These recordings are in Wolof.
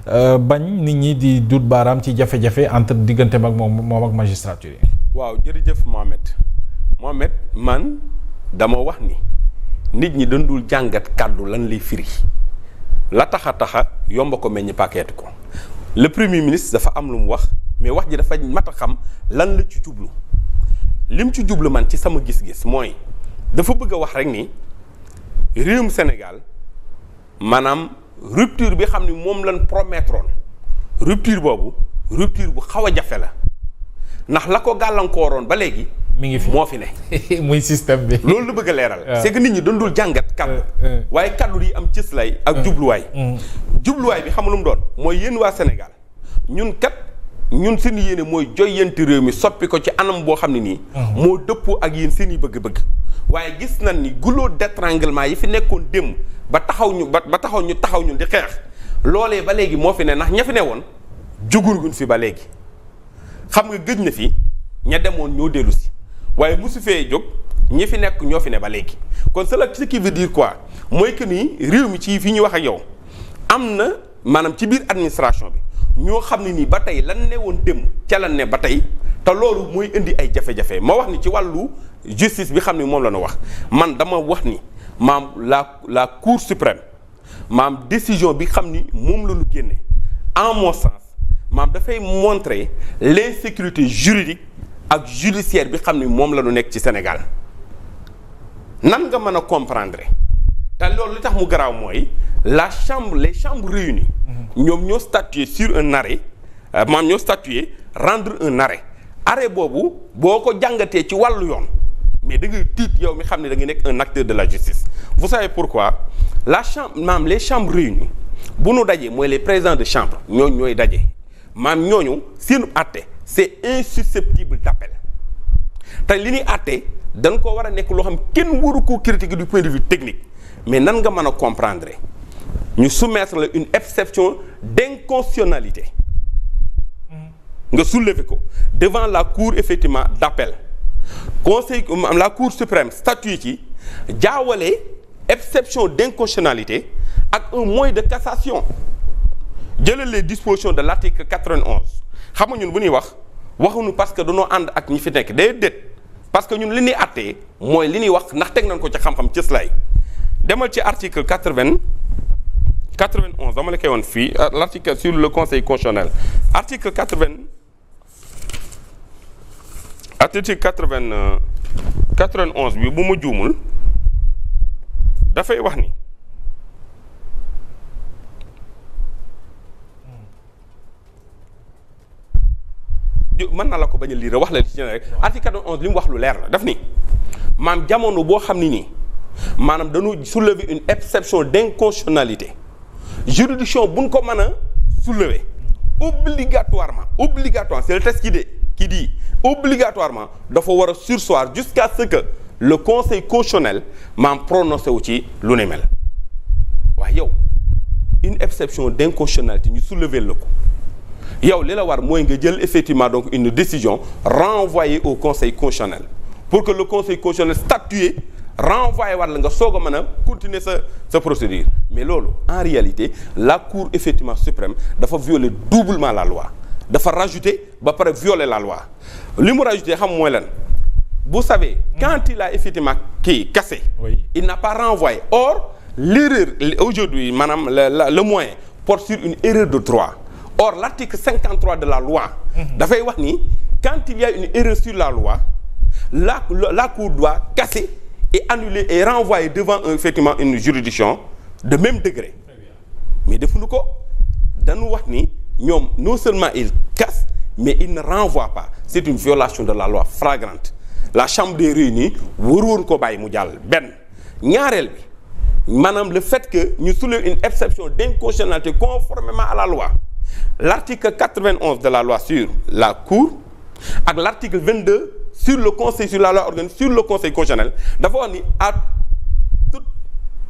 bañ nit ñi di dut baaraam ci jafe-jafe entre diggante ak moom ak magistrature yi. waaw jërëjëf Mohamed man dama wax ni nit ñi dañ dul jàngat kàddu lan lay firi la taxa yomba ko meññ paquet ko le premier ministre dafa am lu mu wax mais wax ji dafa mat a xam lan la ci jublu lim ci jublu man ci sama gis-gis mooy dafa bëgg a wax rek ni réewum Sénégal maanaam rupture bi xam ni moom lañ promettroon rupture boobu rupture bu xaw a jafe la ndax la ko gàllankooroon ba léegi. mi ngi fi moo fi ne. muy système bi. loolu la bëgg a leeral. c'est que nit ñi dundul jàngat kaddu. waaye kaddu yi am cëslaay ak jubluwaay. jubluwaay bi xam lu mu doon mooy yéen waa Sénégal ñun seen yéene mooy joyanti réew mi soppi ko ci anam boo xam ne nii. moo dëppoo ak yéen seen i bëgg-bëgg. waaye gis nañ ni goulot d'étranglement yi fi nekkoon démb ba taxaw ñu taxaw ñu di xeex loolee ba léegi moo fi ne ndax ña fi ne woon jugurguñ fi ba léegi xam nga gëj na fi ña demoon ñoo dellu si waaye mosu fee jóg ñi fi nekk ñoo fi ne ba léegi kon cela ce qui veut dire quoi mooy que ni réew mi ci fi ñuy wax ak yow am na maanaam ci biir administration bi ñoo xam ne nii ba tey lan ne woon démb ca lan ne ba tey te loolu mooy indi ay jafe-jafe ma wax ni ci wàllu justice bi xam ni moom la ñu wax man dama wax ni maam la cour suprême maam décision bi xam ni moom la ñu génne en mon sens maam dafay montrer l'insécurité juridique ak judiciaire bi xam ni moom la ñu nekk ci Sénégal nan nga mën a comprendre te loolu li tax mu garaaw mooy les chambres réunies ñoom ñoo statuer sur un arrêt maam ñoo statuer rendre un arrêt boobu boo ko jàngatee ci wàllu yoon mais da ngay tiit yow mi xam ne da nga nekk un acteur de la justice vous savez pourquoi les chambres réunies bu nu dajee mooy les présidents de chambre ñooñu ñooy daje maam ñooñu seenu àtte c'est insusceptible d'appel te li ñuy àtte dañ ko war a nekk loo xam kenn waru koo critiquer du point de vue technique mais nan nga mën a comprendre ñu soumettre la une exception d'inconstitutionnalité nga soulever ko devant la cour effectivement d'appel la cour suprême statue ci jaawale exception d'inconstitutionnalité ak un moyen de cassation jëlal les dispositions de l'article 91 xam nga ñun bu ñuy waxuñu parce que dañoo ànd ak ñi fi nekk déedéet parce que ñun li ñuy àttee mooy li ñuy wax ndax teg nañ ko ci xam-xam cëslaay demal ci article 91 dama la koy woon fii l'article sur le conseil constitutionnel article 91 bi bu ma juumul dafay wax ni mën na la ko bañ a lire wax la ci rek article 91 li mu wax lu leer la daf ni maam jamono boo xam ni nii maanaam dañu soulever une exception d'inconstitutionnalité juridiction buñ ko mën a soulever obligatoirement c'est le texte qui dit obligatoirement dafa war a surseoir jusqu'à ce que le conseil constitutionnel maam prononcé wu ci lu ne mel waaye yow une exception d'inconstitutionnalité ñu soulever la ko yow li la war mooy nga jël effectivement donc une décision renvoyée au conseil constitutionnel pour que le conseil constitutionnel statue renvoyé war la nga soog a mën a continuer sa procédure mais loolu en réalité la cour effectivement suprême dafa violer doublement la loi dafa rajouter ba pare violer la loi li mu rajouter xam mooy lan vous savez quand il a effectivement cassé oui. Il n'a pas renvoyé or l'erreur aujourd'hui maanaam le moyen porte sur une erreur de droit or l'article 53 de la loi dafay wax ni quand il y a une erreur sur la loi la cour doit casser et annuler et renvoyer devant effectivement une juridiction de même degré mais defuñu ko dañu wax ni ñoom non seulement ils cassent mais ils ne renvoient pas c'est une violation de la loi flagrante la chambre des réunis waroon ko bàyyi mu jàll benn ñaareel bi maanaam le fait que ñu soulève une exception d'inconstitutionnalité conformément à la loi l'article 91 de la loi sur la cour ak l'article 22 sur le conseil sur la loi organique sur le conseil constitutionnel dafa wax ni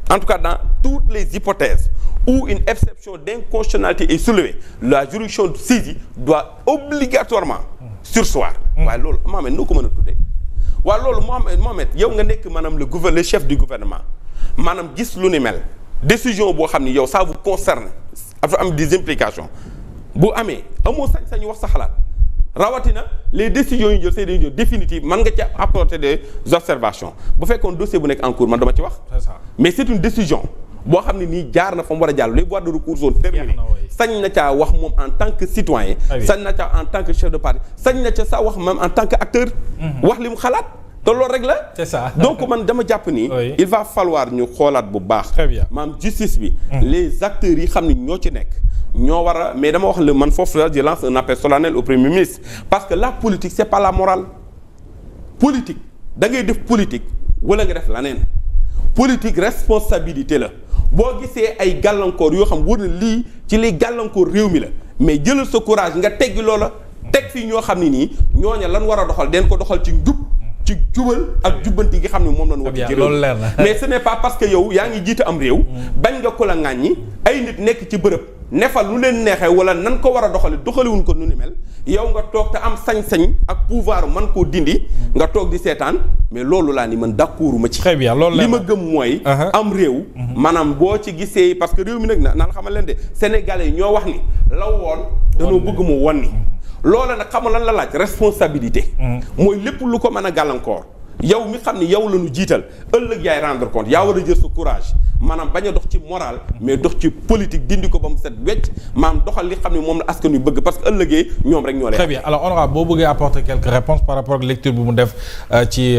en tout cas dans toutes les hypothèses où une exception d'inconstitutionnalité est soulevée la juridiction saisie doit obligatoirement surseoir waaye loolu Mohamed noo ko mën a tuddee waaye loolu Mohamed yow nga nekk maanaam le chef du gouvernement maanaam gis lu ni mel décision boo xam ni yow ça vous concerne dafa am des implications bu amee amoo sañ-sañu wax sa xalaat rawatina les décisions yu jël c'est des décisions définitives mën nga ci apporter des observations bu fekkoon dossier bu nekk en cours man dama ci wax. c'est ça. mais c'est une décision boo xam ne nii jaar na fa mu war a jàll les voies de recours sont terminées sañ na caa wax moom en tant que citoyen sañ na caa en tant que chef de parti sañ na ca saa wax même en tant que acteur wax li mu xalaat te loolu rek la c'est ça. donc man dama jàpp ni il va falloir ñu xoolaat bu baax très bien maam justice bi les acteurs yi xam ne ñoo ci nekk ñoo war a mais dama wax le man foofu la je lance un appel solennel au premier ministre parce que la politique c'est pas la morale politique da ngay def politique wala nga def leneen politique responsabilité la boo gisee ay gàllankoor yoo xam wër na lii ci liy gàllankoor réew mi la mais jëlal sa courage nga teggi loola teg fii ñoo xam ne nii ñooña lan war a doxal den ko doxal ci njub ci jubal ak jubbanti gi xam ne moom lañu wati ci réew mais ce n'est pas parce que yow yaa ngi jiite am réew bañ nga ko la ŋàññi ay nit nekk ci bërëb nefal lu leen neexee wala nan ko war a doxale doxaliwuñ ko nu ni mel yow nga toog te am sañ-sañ ak pouvoir man koo dindi nga toog di seetaan mais loolu laa ni man d'accord ma ci. très bien loolu li ma gëm mooy. am réew. maanaam boo ci gisee parce que réew mi nag na la xamal leen de sénégalais yi ñoo wax ni la woon danoo bëgg mu won ni loola nag xam lan la laaj responsabilité. mooy lépp lu ko mën a gàllankoor yow mi xam ni yow la ñu jiital ëllëg yaay rendre compte yaa war a jël sa courage maanaam bañ a dox ci moral mais dox ci politique dindi ko ba mu set wecc maanaam doxal li xam ne moom la askan wi bëgg parce que ëllëgee ñoom rek ñoo lay. très bien alors honorable boo bëggee apporter quelques réponses par rapport ak lecture bi mu def ci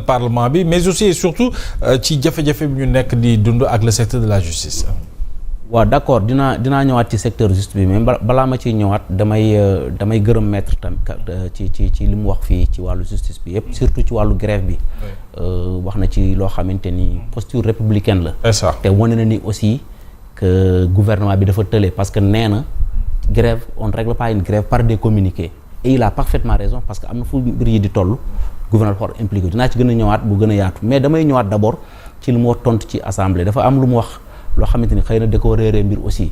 parlement bi mais aussi et surtout ci jafe-jafe bi ñu nekk di dund ak le secteur de la justice. waaw d'accord dinaa ñëwaat ci secteur justice bi mais balaa ma ciy ñëwaat damay gërëm maître tam ci li mu wax fii ci wàllu justice bi yëpp surtout ci wàllu grève bi wax na ci loo xamante ni posture républicaine la. c'est ça. te wane na ni aussi que gouvernement bi dafa tële parce que nee na grève on ne règle pas une grève par des communiqués et il a parfaitement raison parce que am na fu mbir yi di toll gouvernement dafa war impliqué dinaa ci gën a ñëwaat bu gën a yaatu mais damay ñëwaat d'abord ci li mu wax tontu ci assemblée dafa am lu mu wax. loo xamante ni xëy na da koo réeree mbir aussi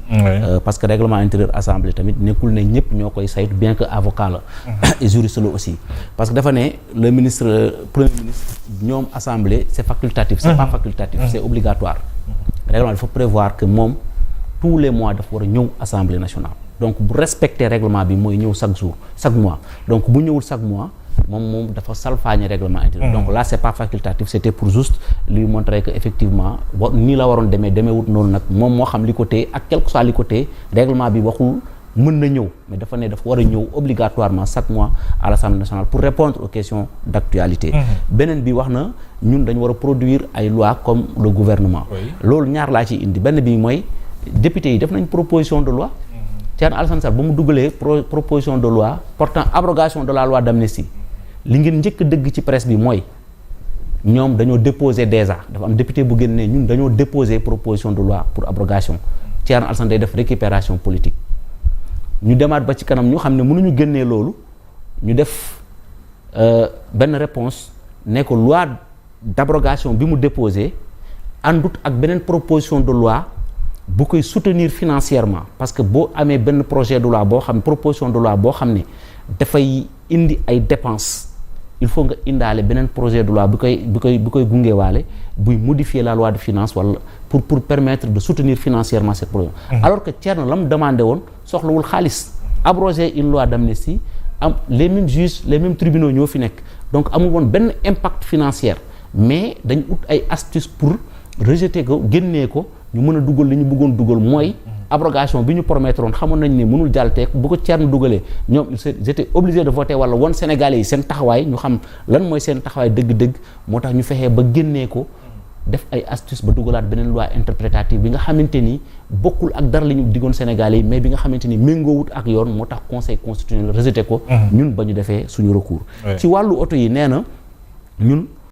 parce que règlement intérieur assemblée tamit nekkul ne ñëpp ñoo koy saytu bien que avocat la et juriste la aussi parce que dafa ne le premier ministre ñoom assemblée c'est facultatif c'est pas facultatif c'est obligatoire règlement dafa prévoir que moom tous les mois dafa war a ñëw assemblée nationale donc bu respecter règlement bi mooy ñëw chaque mois donc bu ñëwul chaque mois moom dafa salfaañe règlement intérieur donc là c'est pas facultatif c'était pour juste lui montrer que effectivement nii la waroon demeewut noonu nag moom moo xam li ko téye ak quel que soit li ko téye règlement bi waxul mën na ñëw mais dafa ne dafa war a ñëw obligatoirement chaque mois à l'Assemblée nationale pour répondre aux questions d'actualité beneen bi wax na ñun dañu war a produire ay lois comme le gouvernement loolu ñaar laa ciy indi benn bi mooy député yi def nañ proposition de loi Thierno Alassane Sall ba mu dugalee proposition de loi portant abrogation de la loi d'amnistie li ngeen njëkk dëgg ci presse bi mooy ñoom dañoo déposer déjà dafa am député bu génne ñun dañoo déposer proposition de loi pour abrogation Thierno Alassane day def récupération politique ñu demaat ba ci kanam ñu xam ne mënuñu génnee loolu ñu def benn réponse ne ko loi d'abrogation bi mu déposé àndut ak beneen proposition de loi bu koy soutenir financièrement parce que boo amee benn projet de loi boo xam ne proposition de loi boo xam ne dafay indi ay dépenses il faut nga indaale beneen projet de loi bu koy gungewaale buy modifier la loi de finances wala pour permettre de soutenir financièrement cette projet alors que Thierno la mu demandé woon soxlawul xaalis abroger une loi d'amnistie am les mêmes juges les mêmes tribunaux ñoo fi nekk donc amul woon benn impact financier mais dañ ut ay astuces pour rejeter ko génnee ko ñu mën a dugal li ñu bëggoon dugal mooy abrogation bi ñu promettre woon xamoon nañ ne mënul jàll teeg bu ko Thierno dugalee ñoom ils étaient obligés de voter wala woon Sénégalais yi seen taxawaay ñu xam lan mooy seen taxawaay dëgg-dëgg moo tax ñu fexee ba génnee ko def ay astuces ba dugalaat beneen loi interprétative bi nga xamante ni bokkul ak dara li ñu diggoon Sénégalais yi mais bi nga xamante ni méngoowut ak yoon moo tax conseil constitutionnel rejeté ko ñun ba ñu defee suñu recours ci wàllu oto yi nee na ñun